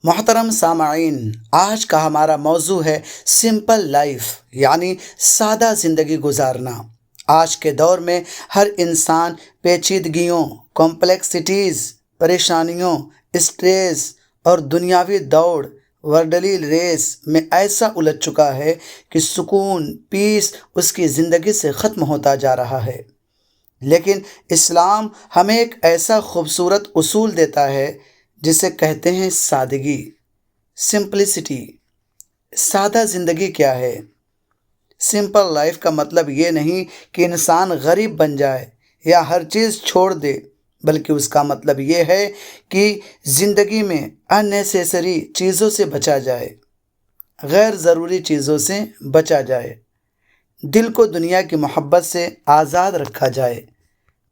محترم سامعین، آج کا ہمارا موضوع ہے سمپل لائف، یعنی سادہ زندگی گزارنا۔ آج کے دور میں ہر انسان پیچیدگیوں، کمپلیکسٹیز، پریشانیوں، اسٹریس اور دنیاوی دوڑ ورڈلی ریس میں ایسا الجھ چکا ہے کہ سکون، پیس اس کی زندگی سے ختم ہوتا جا رہا ہے۔ لیکن اسلام ہمیں ایک ایسا خوبصورت اصول دیتا ہے جسے کہتے ہیں سادگی، سمپلسٹی۔ سادہ زندگی کیا ہے؟ سمپل لائف کا مطلب یہ نہیں کہ انسان غریب بن جائے یا ہر چیز چھوڑ دے، بلکہ اس کا مطلب یہ ہے کہ زندگی میں اننیسیسری چیزوں سے بچا جائے، غیر ضروری چیزوں سے بچا جائے، دل کو دنیا کی محبت سے آزاد رکھا جائے،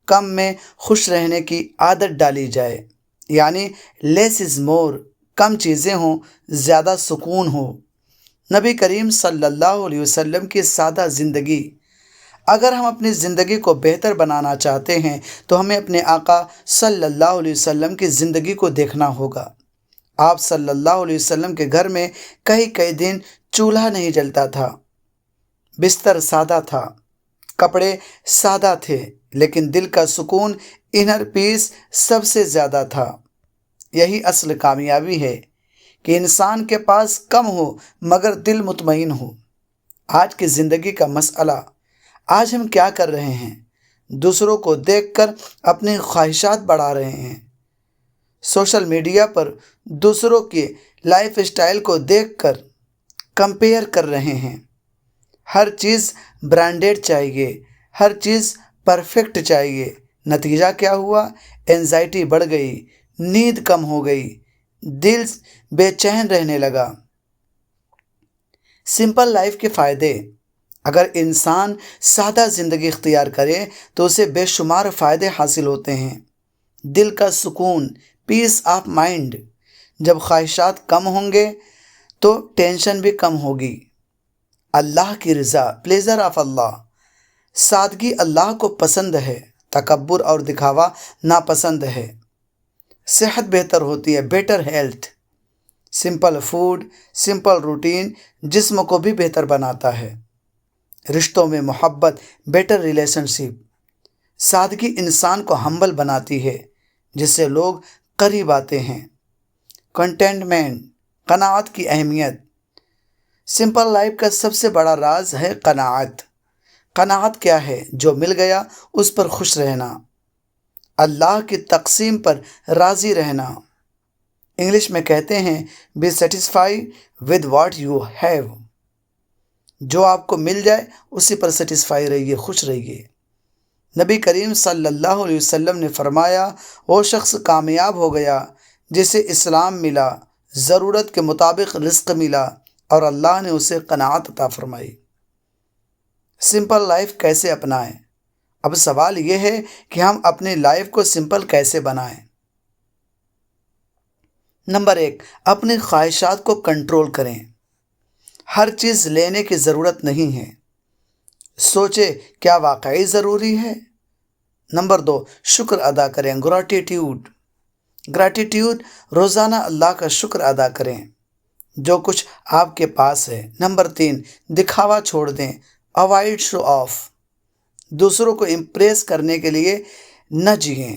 کم میں خوش رہنے کی عادت ڈالی جائے، یعنی لیس از مور، کم چیزیں ہوں، زیادہ سکون ہو۔ نبی کریم صلی اللہ علیہ وسلم کی سادہ زندگی۔ اگر ہم اپنی زندگی کو بہتر بنانا چاہتے ہیں تو ہمیں اپنے آقا صلی اللہ علیہ وسلم کی زندگی کو دیکھنا ہوگا۔ آپ صلی اللہ علیہ وسلم کے گھر میں کئی دن چولہا نہیں جلتا تھا، بستر سادہ تھا، کپڑے سادہ تھے، لیکن دل کا سکون، انر پیس سب سے زیادہ تھا۔ یہی اصل کامیابی ہے کہ انسان کے پاس کم ہو مگر دل مطمئن ہو۔ آج کی زندگی کا مسئلہ، آج ہم کیا کر رہے ہیں؟ دوسروں کو دیکھ کر اپنی خواہشات بڑھا رہے ہیں، سوشل میڈیا پر دوسروں کے لائف اسٹائل کو دیکھ کر کمپیئر کر رہے ہیں۔ ہر چیز برانڈیڈ چاہیے، ہر چیز پرفیکٹ چاہیے۔ نتیجہ کیا ہوا؟ اینزائٹی بڑھ گئی، نیند کم ہو گئی، دل بے چین رہنے لگا۔ سمپل لائف کے فائدے۔ اگر انسان سادہ زندگی اختیار کرے تو اسے بے شمار فائدے حاصل ہوتے ہیں۔ دل کا سکون، پیس آف مائنڈ۔ جب خواہشات کم ہوں گے تو ٹینشن بھی کم ہوگی۔ اللہ کی رضا، پلیزر آف اللہ۔ سادگی اللہ کو پسند ہے، تکبر اور دکھاوا ناپسند ہے۔ صحت بہتر ہوتی ہے، better health. Simple food, simple routine جسم کو بھی بہتر بناتا ہے۔ رشتوں میں محبت، بیٹر ریلیشن شپ۔ سادگی انسان کو ہمبل بناتی ہے، جس سے لوگ قریب آتے ہیں۔ کنٹینٹمنٹ، قناعت کی اہمیت۔ سمپل لائف کا سب سے بڑا راز ہے قناعت۔ قناعت کیا ہے؟ جو مل گیا اس پر خوش رہنا، اللہ کی تقسیم پر راضی رہنا۔ انگلش میں کہتے ہیں be satisfied with what you have. جو آپ کو مل جائے اسی پر سیٹسفائی رہیے، خوش رہیے۔ نبی کریم صلی اللہ علیہ وسلم نے فرمایا، وہ شخص کامیاب ہو گیا جسے اسلام ملا، ضرورت کے مطابق رزق ملا اور اللہ نے اسے قناعت عطا فرمائی۔ سمپل لائف کیسے اپنائیں؟ اب سوال یہ ہے کہ ہم اپنی لائف کو سمپل کیسے بنائیں؟ نمبر 1، اپنی خواہشات کو کنٹرول کریں۔ ہر چیز لینے کی ضرورت نہیں ہے، سوچے کیا واقعی ضروری ہے۔ نمبر 2، شکر ادا کریں، گریٹیٹیوڈ۔ گریٹیٹیوڈ، روزانہ اللہ کا شکر ادا کریں جو کچھ آپ کے پاس ہے۔ نمبر 3، دکھاوا چھوڑ دیں، اوائڈ شو آف۔ دوسروں کو امپریس کرنے کے لیے نہ جئیں۔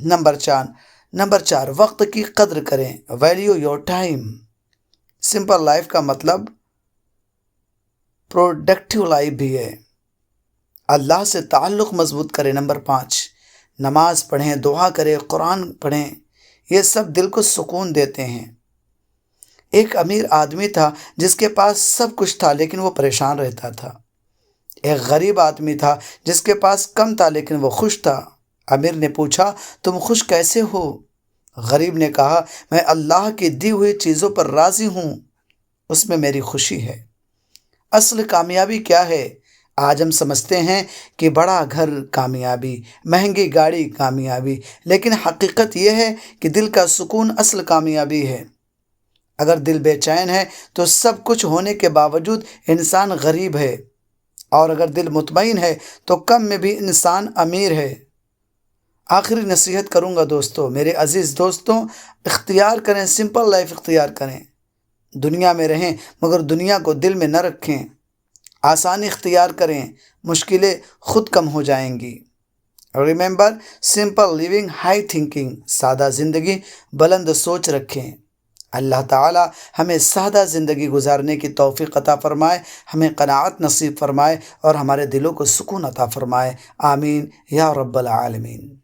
نمبر 4، وقت کی قدر کریں، value your time. Simple life کا مطلب پروڈکٹیو لائف بھی ہے۔ اللہ سے تعلق مضبوط کریں۔ نمبر 5، نماز پڑھیں، دعا کریں، قرآن پڑھیں، یہ سب دل کو سکون دیتے ہیں۔ ایک امیر آدمی تھا جس کے پاس سب کچھ تھا لیکن وہ پریشان رہتا تھا۔ ایک غریب آدمی تھا جس کے پاس کم تھا لیکن وہ خوش تھا۔ امیر نے پوچھا، تم خوش کیسے ہو؟ غریب نے کہا، میں اللہ کی دی ہوئی چیزوں پر راضی ہوں، اس میں میری خوشی ہے۔ اصل کامیابی کیا ہے؟ آج ہم سمجھتے ہیں کہ بڑا گھر کامیابی، مہنگی گاڑی کامیابی، لیکن حقیقت یہ ہے کہ دل کا سکون اصل کامیابی ہے۔ اگر دل بے چین ہے تو سب کچھ ہونے کے باوجود انسان غریب ہے، اور اگر دل مطمئن ہے تو کم میں بھی انسان امیر ہے۔ آخری نصیحت کروں گا دوستو، میرے عزیز دوستوں، اختیار کریں، سمپل لائف اختیار کریں۔ دنیا میں رہیں مگر دنیا کو دل میں نہ رکھیں۔ آسانی اختیار کریں، مشکلیں خود کم ہو جائیں گی۔ Remember, simple living high thinking, سادہ زندگی بلند سوچ رکھیں۔ اللہ تعالی ہمیں سادہ زندگی گزارنے کی توفیق عطا فرمائے، ہمیں قناعت نصیب فرمائے اور ہمارے دلوں کو سکون عطا فرمائے۔ آمین یا رب العالمین۔